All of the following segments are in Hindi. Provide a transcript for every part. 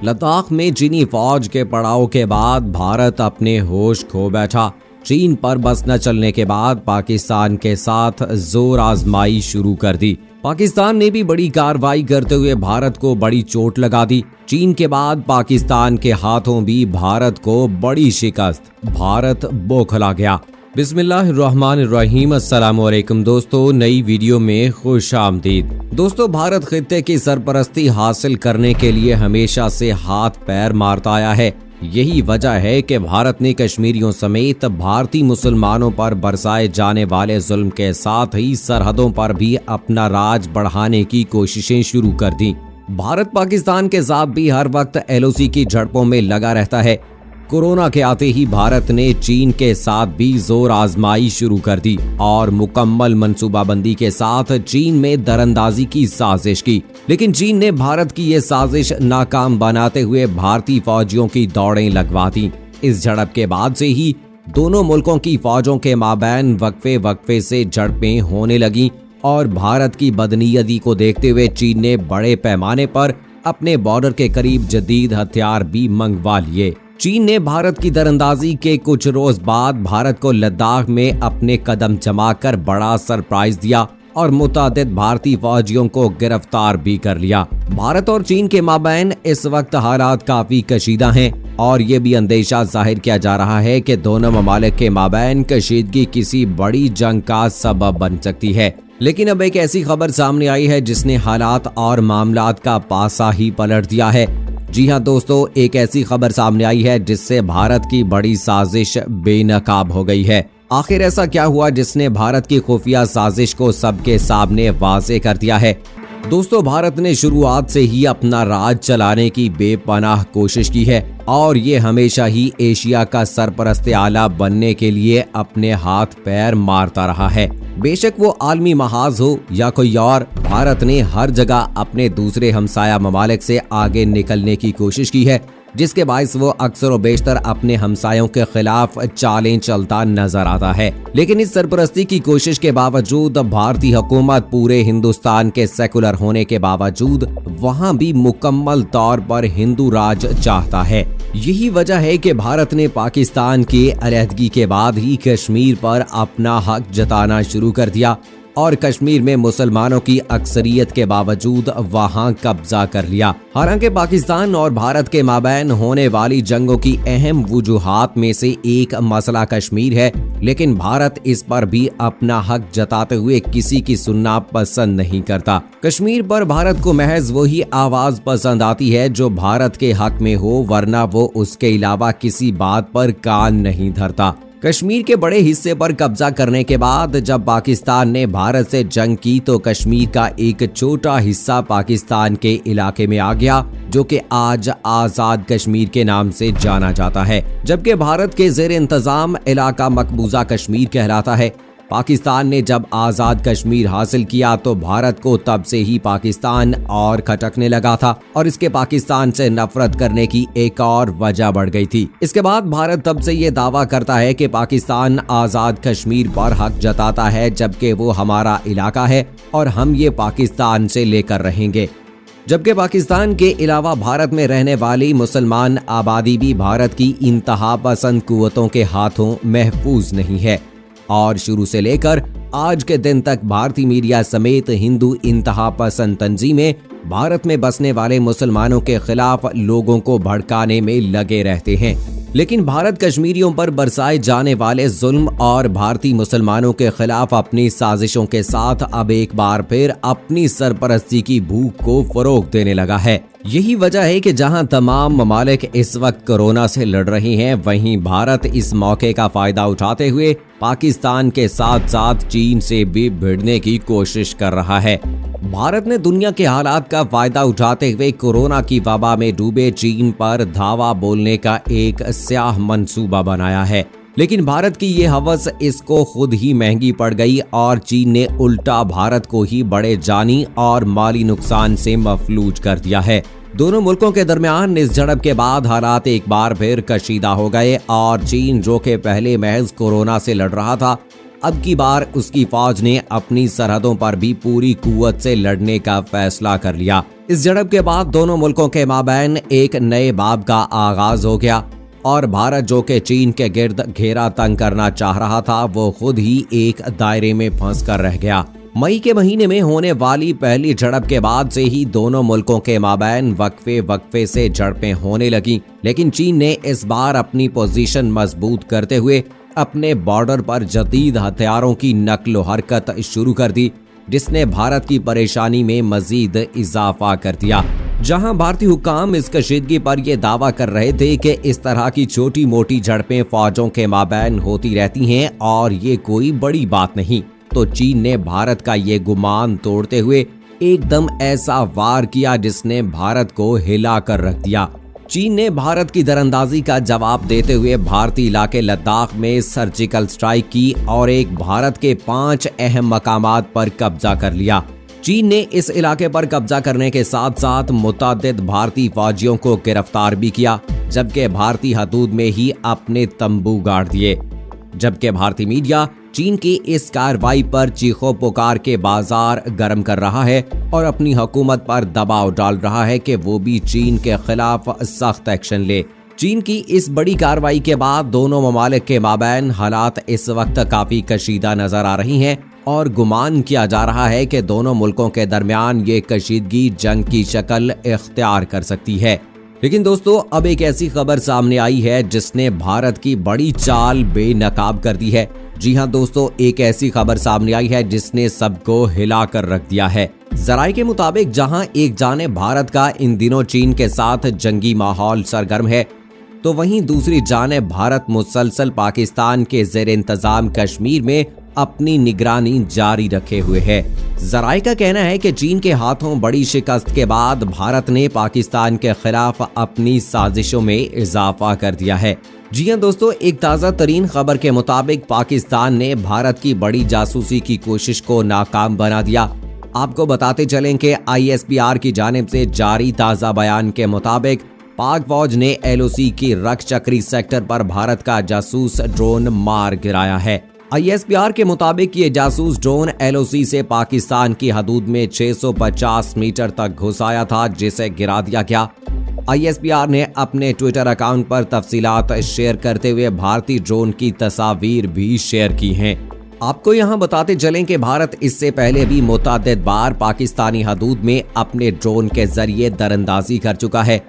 लद्दाख में चीनी फौज के पड़ाव के बाद भारत अपने होश खो बैठा। चीन पर बस न चलने के बाद पाकिस्तान के साथ जोर आजमाई शुरू कर दी। पाकिस्तान ने भी बड़ी कार्रवाई करते हुए भारत को बड़ी चोट लगा दी। चीन के बाद पाकिस्तान के हाथों भी भारत को बड़ी शिकस्त। भारत बौखला गया। बिस्मिल्लाहिर्रहमानिर्रहीम। अस्सलामुअलैकुम दोस्तों, नई वीडियो में खुश आमदीद। दोस्तों, भारत खित्ते की सरपरस्ती हासिल करने के लिए हमेशा से हाथ पैर मारता आया है। यही वजह है कि भारत ने कश्मीरियों समेत भारतीय मुसलमानों पर बरसाए जाने वाले जुल्म के साथ ही सरहदों पर भी अपना राज बढ़ाने की कोशिशें शुरू कर दी। भारत पाकिस्तान के साथ भी हर वक्त एलओसी की झड़पों में लगा रहता है। कोरोना के आते ही भारत ने चीन के साथ भी जोर आजमाई शुरू कर दी और मुकम्मल मंसूबाबंदी के साथ चीन में दरअंदाजी की साजिश की। लेकिन चीन ने भारत की ये साजिश नाकाम बनाते हुए भारतीय फौजियों की दौड़ें लगवा दी। इस झड़प के बाद से ही दोनों मुल्कों की फौजों के माबैन वक्फे से झड़पें होने लगी और भारत की बदनीयती को देखते हुए चीन ने बड़े पैमाने पर अपने बॉर्डर के करीब जदीद हथियार भी मंगवा लिए। चीन ने भारत की दरअंदाजी के कुछ रोज बाद भारत को लद्दाख में अपने कदम जमाकर बड़ा सरप्राइज दिया और मुतादिद भारतीय फौजियों को गिरफ्तार भी कर लिया। भारत और चीन के माबैन इस वक्त हालात काफी कशीदा हैं और ये भी अंदेशा जाहिर किया जा रहा है कि दोनों ममालिक के माबैन कशीदगी किसी बड़ी जंग का सबब बन सकती है। लेकिन अब एक ऐसी खबर सामने आई है जिसने हालात और मामलात का पासा ही पलट दिया है। जी हाँ दोस्तों, एक ऐसी खबर सामने आई है जिससे भारत की बड़ी साजिश बेनकाब हो गई है। आखिर ऐसा क्या हुआ जिसने भारत की खुफिया साजिश को सबके सामने वाज़े कर दिया है? दोस्तों, भारत ने शुरुआत से ही अपना राज चलाने की बेपनाह कोशिश की है और ये हमेशा ही एशिया का सरपरस्त आला बनने के लिए अपने हाथ पैर मारता रहा है। बेशक वो आलमी महाज हो या कोई और, भारत ने हर जगह अपने दूसरे हमसाया ममालिक से आगे निकलने की कोशिश की है, जिसके बायस वो अक्सर व बेशतर अपने हमसायों के खिलाफ चालें चलता नजर आता है। लेकिन इस सरपरस्ती की कोशिश के बावजूद भारतीय हुकूमत पूरे हिंदुस्तान के सेकुलर होने के बावजूद वहां भी मुकम्मल तौर पर हिंदू राज चाहता है। यही वजह है कि भारत ने पाकिस्तान के अलहदगी के बाद ही कश्मीर पर अपना हक जताना शुरू कर दिया और कश्मीर में मुसलमानों की अक्सरियत के बावजूद वहां कब्जा कर लिया। हालांकि पाकिस्तान और भारत के माबैन होने वाली जंगों की अहम वजूहात में से एक मसला कश्मीर है, लेकिन भारत इस पर भी अपना हक जताते हुए किसी की सुनना पसंद नहीं करता। कश्मीर पर भारत को महज वही आवाज पसंद आती है जो भारत के हक में हो, वरना वो उसके अलावा किसी बात पर कान नहीं धरता। कश्मीर के बड़े हिस्से पर कब्जा करने के बाद जब पाकिस्तान ने भारत से जंग की तो कश्मीर का एक छोटा हिस्सा पाकिस्तान के इलाके में आ गया, जो कि आज आजाद कश्मीर के नाम से जाना जाता है, जबकि भारत के ज़ेर इंतजाम इलाका मकबूजा कश्मीर कहलाता है। पाकिस्तान ने जब आजाद कश्मीर हासिल किया तो भारत को तब से ही पाकिस्तान और खटकने लगा था और इसके पाकिस्तान से नफरत करने की एक और वजह बढ़ गई थी। इसके बाद भारत तब से ये दावा करता है कि पाकिस्तान आजाद कश्मीर पर हक जताता है, जबकि वो हमारा इलाका है और हम ये पाकिस्तान से लेकर रहेंगे। जबकि पाकिस्तान के अलावा भारत में रहने वाली मुसलमान आबादी भी भारत की इंतहा पसंद कुव्वतों के हाथों महफूज नहीं है और शुरू से लेकर आज के दिन तक भारतीय मीडिया समेत हिंदू इंतहा पसंद तंजीमें भारत में बसने वाले मुसलमानों के खिलाफ लोगों को भड़काने में लगे रहते हैं। लेकिन भारत कश्मीरियों पर बरसाए जाने वाले जुल्म और भारतीय मुसलमानों के खिलाफ अपनी साजिशों के साथ अब एक बार फिर अपनी सरपरस्ती की भूख को फरोग देने लगा है। यही वजह है कि जहां तमाम ममालिक इस वक्त कोरोना से लड़ रही हैं, वहीं भारत इस मौके का फायदा उठाते हुए पाकिस्तान के साथ साथ चीन से भी भिड़ने की कोशिश कर रहा है। भारत ने दुनिया के हालात का फायदा उठाते हुए कोरोना की वबा में डूबे चीन पर धावा बोलने का एक स्याह मंसूबा बनाया है, लेकिन भारत की ये हवस इसको खुद ही महंगी पड़ गई और चीन ने उल्टा भारत को ही बड़े जानी और माली नुकसान से मफलूज कर दिया है। दोनों मुल्कों के दरमियान इस झड़प के बाद हालात एक बार फिर कशीदा हो गए और चीन, जो कि पहले महज कोरोना से लड़ रहा था, अब की बार उसकी फौज ने अपनी सरहदों पर भी पूरी कुव्वत से लड़ने का फैसला कर लिया। इस झड़प के बाद दोनों मुल्कों के माबैन एक नए बाब का आगाज हो गया और भारत जो कि चीन के गिर्द घेरा तंग करना चाह रहा था, वो खुद ही एक दायरे में फंस कर रह गया। मई के महीने में होने वाली पहली झड़प के बाद से ही दोनों मुल्कों के माबैन वक्फे से झड़पें होने लगी, लेकिन चीन ने इस बार अपनी पोजीशन मजबूत करते हुए अपने बॉर्डर पर जदीद हथियारों की नक्ल हरकत शुरू कर दी, जिसने भारत की परेशानी में मजीद इजाफा कर दिया। जहां भारतीय हुक्काम इस कशीदगी पर यह दावा कर रहे थे कि इस तरह की छोटी मोटी झड़पें फौजों के माबैन होती रहती हैं और ये कोई बड़ी बात नहीं, तो चीन ने भारत का ये गुमान तोड़ते हुए एकदम ऐसा वार किया जिसने भारत को हिला कर रख दिया। चीन ने भारत की दरअंदाजी का जवाब देते हुए भारतीय इलाके लद्दाख में सर्जिकल स्ट्राइक की और एक भारत के 5 अहम मकामात पर कब्जा कर लिया। चीन ने इस इलाके पर कब्जा करने के साथ साथ मुतअद्दिद भारतीय फौजियों को गिरफ्तार भी किया, जबकि भारतीय हदूद में ही अपने तंबू गाड़ दिए। जबकि भारतीय मीडिया चीन की इस कार्रवाई पर चीखों पुकार के बाजार गर्म कर रहा है और अपनी हुकूमत पर दबाव डाल रहा है कि वो भी चीन के खिलाफ सख्त एक्शन ले। चीन की इस बड़ी कार्रवाई के बाद दोनों ममालिक के माबैन हालात इस वक्त काफी कशीदा नजर आ रही हैं और गुमान किया जा रहा है कि दोनों मुल्कों के दरमियान ये कशीदगी जंग की शक्ल इख्तियार कर सकती है। लेकिन दोस्तों, अब एक ऐसी खबर सामने आई है जिसने भारत की बड़ी चाल बेनकाब कर दी है। जी हां दोस्तों, एक ऐसी खबर सामने आई है जिसने सबको हिला कर रख दिया है। जराये के मुताबिक जहां एक जाने भारत का इन दिनों चीन के साथ जंगी माहौल सरगर्म है, तो वहीं दूसरी जाने भारत मुसलसल पाकिस्तान के ज़ेर इंतजाम कश्मीर में अपनी निगरानी जारी रखे हुए है। जराये का कहना है कि चीन के हाथों बड़ी शिकस्त के बाद भारत ने पाकिस्तान के खिलाफ अपनी साजिशों में इजाफा कर दिया है। जी हां दोस्तों, एक ताज़ा तरीन खबर के मुताबिक पाकिस्तान ने भारत की बड़ी जासूसी की कोशिश को नाकाम बना दिया। आपको बताते चलें कि ISPR की जानिब से जारी ताज़ा बयान के मुताबिक पाक फौज ने LOC की रक्षचक्री सेक्टर पर भारत का जासूस ड्रोन मार गिराया है। ISPR के मुताबिक ये जासूस ड्रोन LOC से पाकिस्तान की हदूद में 650 मीटर तक घुस आया था, जिसे गिरा दिया गया। ISPR ने अपने ट्विटर अकाउंट पर तफसीलात शेयर करते हुए भारतीय ड्रोन की तस्वीर भी शेयर की हैं। आपको यहां बताते चलें कि भारत इससे पहले भी मुतअद्दिद बार पाकिस्तानी हदूद में अपने ड्रोन के जरिए दरअंदाजी कर चुका है,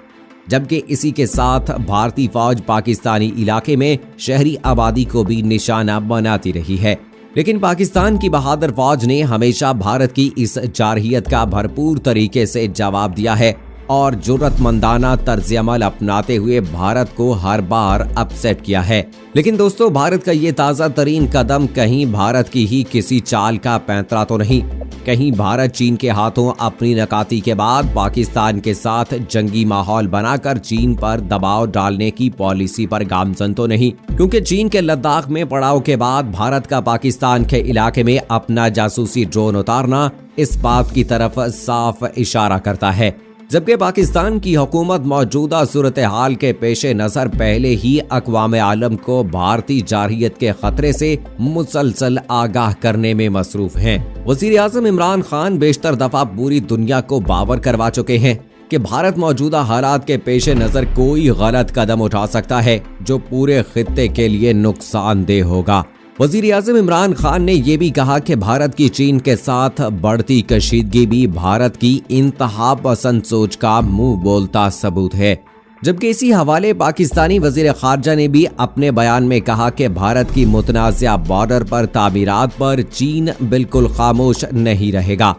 जबकि इसी के साथ भारतीय फौज पाकिस्तानी इलाके में शहरी आबादी को भी निशाना बनाती रही है। लेकिन पाकिस्तान की बहादुर फौज ने हमेशा भारत की इस जारहियत का भरपूर तरीके से जवाब दिया है और जुर्रतमंदाना तर्ज अमल अपनाते हुए भारत को हर बार अपसेट किया है। लेकिन दोस्तों, भारत का ये ताज़ा तरीन कदम कहीं भारत की ही किसी चाल का पैंतरा तो नहीं, कहीं भारत चीन के हाथों अपनी नकाती के बाद पाकिस्तान के साथ जंगी माहौल बनाकर चीन पर दबाव डालने की पॉलिसी पर गामजन तो नहीं, क्योंकि चीन के लद्दाख में पड़ाव के बाद भारत का पाकिस्तान के इलाके में अपना जासूसी ड्रोन उतारना इस बात की तरफ साफ इशारा करता है। जबकि पाकिस्तान की हुकूमत मौजूदा सूरत हाल के पेशे नजर पहले ही अक़वाम आलम को भारतीय जारहियत के खतरे से मुसलसल आगाह करने में मसरूफ हैं। वज़ीर आज़म इमरान खान बेशतर दफा पूरी दुनिया को बावर करवा चुके हैं कि भारत मौजूदा हालात के पेशे नजर कोई गलत कदम उठा सकता है जो पूरे खित्ते के लिए नुकसानदेह होगा। वज़ीर आज़म इमरान खान ने यह भी कहा कि भारत की चीन के साथ बढ़ती कशीदगी भी भारत की इंतहा पसंद सोच का मुंह बोलता सबूत है। जबकि इसी हवाले पाकिस्तानी वज़ीर ख़ारजा ने भी अपने बयान में कहा कि भारत की मुतनाज़िया बॉर्डर पर तामीरात पर चीन बिल्कुल खामोश नहीं रहेगा।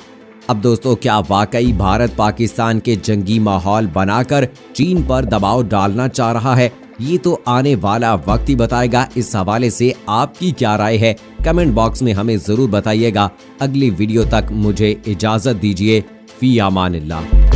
अब दोस्तों, क्या वाकई भारत पाकिस्तान के जंगी माहौल बनाकर चीन पर दबाव डालना चाह रहा है? ये तो आने वाला वक्त ही बताएगा। इस हवाले से आपकी क्या राय है, कमेंट बॉक्स में हमें जरूर बताइएगा। अगली वीडियो तक मुझे इजाजत दीजिए। फी अमानिल्लाह।